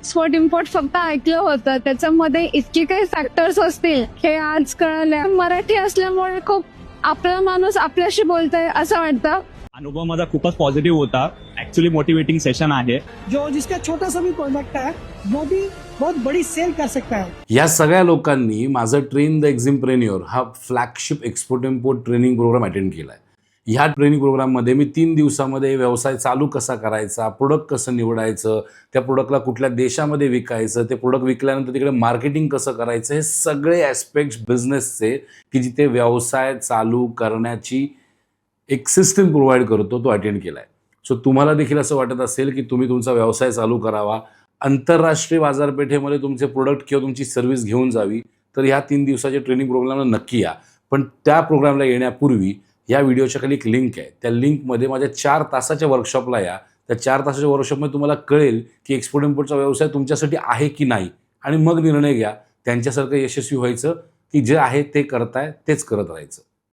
Export import फक्त ऐकलं होतं, त्याच्यामध्ये इतके काही फॅक्टर्स असतील हे आज कळले. मराठी असल्यामुळे खूप आपला माणूस आपल्याशी बोलतोय असं वाटतं. अनुभव माझा खूपच पॉझिटिव्ह होता. ऍक्च्युली मोटिवेटिंग सेशन आहे. जो जिसका छोटा सा भी प्रोडक्ट है वो भी बहुत बड़ी सेल कर सकता है. या सगळ्या लोकांनी माझं ट्रेन द एक्झिम्प्रेन्युअर हा flagship export import training program attend केला आहे. ह्या ट्रेनिंग प्रोग्राममध्ये मी 3 दिवसामध्ये व्यवसाय चालू कसा करायचा, प्रोडक्ट कसं निवडायचं, त्या प्रोडक्टला कुठल्या देशामध्ये विकायचं, ते प्रोडक्ट विकल्यानंतर तिकडे मार्केटिंग कसं करायचं, हे सगळे ॲस्पेक्ट्स बिझनेसचे की जिथे व्यवसाय चालू करण्याची एक सिस्टम प्रोव्हाइड करतो तो अटेंड केला आहे. सो तुम्हाला देखील असं वाटत असेल की तुम्ही तुमचा व्यवसाय चालू करावा, आंतरराष्ट्रीय बाजारपेठेमध्ये तुमचे प्रोडक्ट किंवा तुमची सर्व्हिस घेऊन जावी, तर ह्या 3 दिवसाच्या ट्रेनिंग प्रोग्रामला नक्की या. पण त्या प्रोग्रामला येण्यापूर्वी या व्हिडिओच्या खाली एक लिंक आहे. त्या लिंकमध्ये माझ्या 4 तासाच्या वर्कशॉपला या. त्या 4 तासाच्या वर्कशॉपमध्ये तुम्हाला कळेल की एक्सपोर्ट इम्पोर्टचा व्यवसाय तुमच्यासाठी आहे की नाही, आणि मग निर्णय घ्या त्यांच्यासारखं यशस्वी व्हायचं की जे आहे ते करताय तेच करत राहायचं.